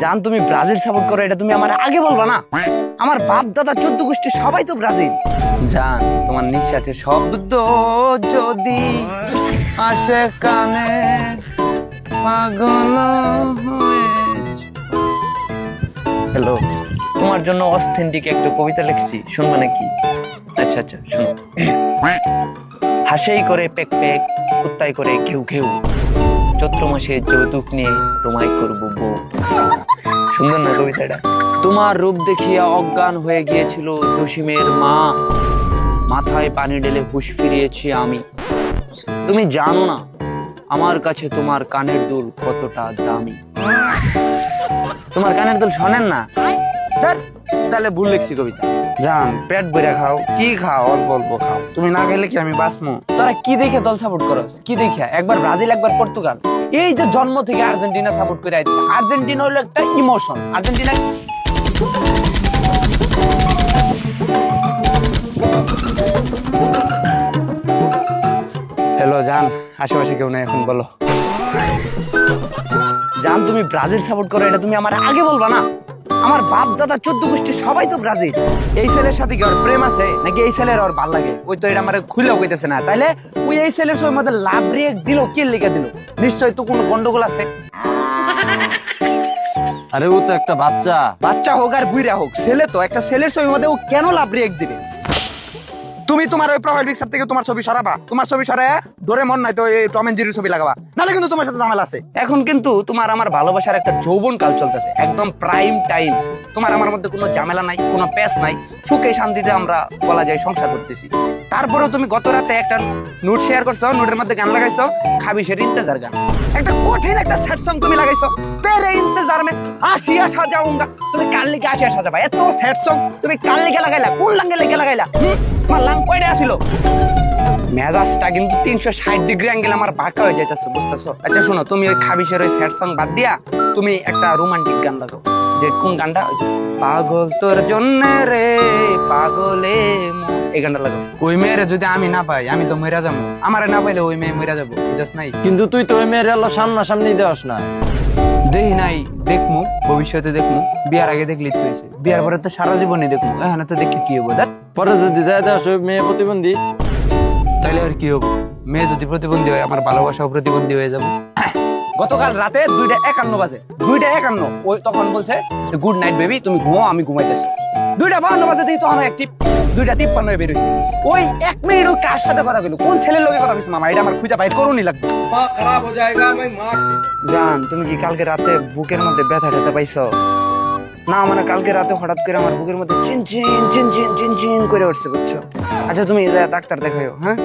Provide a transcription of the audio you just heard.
জান তুমি Brazil support করো, এটা তুমি আমার আগে বলবা না? আমার বাপ দাদা 14 গোষ্ঠী সবাই তো ব্রাজিল। জান তোমার নিঃশ্বাসের শব্দ যদি আসে কানে পাগল হয়েছে। হ্যালো, তোমার জন্য অস্থেন্টিক একটা কবিতা লিখছি, শুনবা নাকি? আচ্ছা আচ্ছা শুনো। হাসেই করে পেক পেক, কুত্তাই করে ঘেউ ঘেউ, চৈত্র মাসে যৌতুক নিয়ে তোমায় করবো বউ। সুন্দর না কবিতাটা? তোমার রূপ দেখিয়া অজ্ঞান হয়ে গিয়েছিল জসিমের মা, মাথায় পানি ঢেলে হুঁশ ফিরিয়েছি আমি। তুমি জানো না আমার কাছে তোমার কানের দুল কতটা দামি। তোমার কানের দুল শোনেন না? তাহলে ভুল লিখছি কবিতা। জান পেট ভরে খাও, কি খাও অল্প অল্প খাও, তুমি না খেলে কি আমি বাঁচমু? তোরা কি দেখে দল সাপোর্ট করস? কি দেখে? একবার ব্রাজিল একবার পর্তুগাল। এই যে জন্ম থেকে আর্জেন্টিনা সাপোর্ট করে আইছে। আর্জেন্টিনা হলো একটা ইমোশন। আর্জেন্টিনা হ্যালো জান, আশেপাশে কেউ নেই এখন, বলো। জান তুমি ব্রাজিল সাপোর্ট করো, এটা তুমি আমার আগে বলবা না? আমার বাপ দাদা 14 গোষ্ঠী সবাই তো ব্রাজিল। এই ছেলের সাথে কি ওর প্রেম আছে নাকি এই ছেলের ওর ভাল লাগে? ওই তো এটা আমার খুলেও কইতেছে না। তাইলে ওই এই ছেলের সঙ্গে মধ্যে লাভ রিয়েক্ট দিল, কি লিখে দিল? নিশ্চয়ই তো কোনো গন্ডগোল আছে। আরে ও তো একটা বাচ্চা। বাচ্চা হোক আর বুইরা হোক, ছেলে তো একটা ছেলের ছবির মধ্যে ও কেন লাভ রিয়েক্ট দিবে? তুমি তোমার ওই প্রোফাইল পিকচার থেকে তোমার ছবি সরাবা। তোমার ছবি সরায় ধরে মন নাই তো এই টম এন্ড জেরির ছবি লাগাবা, নাহলে কিন্তু তোমার সাথে ঝামেলা আছে। এখন কিন্তু তোমার আমার ভালোবাসার একটা যৌবন কাল চলতেছে, একদম প্রাইম টাইম। তোমার আমার মধ্যে কোনো ঝামেলা নাই, কোনো প্যাচ নাই, সুখে শান্তিতে আমরা বলা যায় সংসার করতেছি। তারপরেও তুমি গত রাতে একটা নোট শেয়ার করছো, নোটের মধ্যে গান লাগাইছো, খাবিশের ইন্তেজার গান। একটা কঠিন একটা স্যাড সং তুমি লাগাইছো, তেরে ইন্তেজার মে আশিয়া সাজাউঙ্গা। তুমি কাল লিখে আশিয়া সাজাবা? এত স্যাড সং তুমি কাল লিখে লাগাইলা? কোন লাঙ্গে লিখে লাগাইলা? তোমার লাং কয়টা আসিল? মেজাজটা কিন্তু 360 ডিগ্রি অ্যাঙ্গেল আমার বাঁকা হয়ে যাইতেছে, বুঝতেছো? আচ্ছা শোনো, তুমি ওই খাবিশের ওই স্যাড সং বাদ দিয়া তুমি একটা রোমান্টিক গান লাগাও। যে কোন গানটা? পাগল তোর জন্য রে পাগলে, এই গানটা লাগাও। ওই মেয়েরে যদি আমি না পাই আমি তো মইরা যাবো। আমারে না পাইলে ওই মেয়ে মইরা যাবো, বুঝছ নাই? কিন্তু তুই তো ওই মেয়ের সামনাসামনি দেওয়াস না। দেখি নাই, দেখমু ভবিষ্যতে দেখমু। বিয়ার আগে দেখলি তো হয়েছে, বিয়ার পরে তো সারা জীবনই দেখমু। এখানে তো দেখি কি হবো? দেখ পরে যদি যায় দেওয়াস ওই মেয়ে প্রতিবন্ধী, তাইলে আর কি হবো? মেয়ে যদি প্রতিবন্ধী হয় আমার ভালোবাসাও প্রতিবন্ধী হয়ে যাবে। গতকাল রাতে 2:51 বাজে, 2:51 ওই তখন বলছে গুড নাইট বেবি, তুমি ঘুমাও আমি ঘুমাইতেছি। 2:52 বাজে দেখি তখন অ্যাক্টিভ, 2:53 বের হয়েছে। ওই 1 মিনিট ওই কার সাথে কথা বলো, কোন ছেলের লোকের কথা বলছি মামা? এটা আমার খুঁজে বাইর করুনই লাগবে। খারাপ হয়ে যায়গা ভাই মা। জান তুমি কি কালকে রাতে বুকের মধ্যে ব্যথা ট্যাথা পাইছো? না মানে কালকে রাতে হঠাৎ করে আমার বুকের মধ্যে চিন চিন চিন চিন চিন চিন করে উঠছে, বুঝছো? আচ্ছা তুমি ডাক্তার দেখাইও, হ্যাঁ?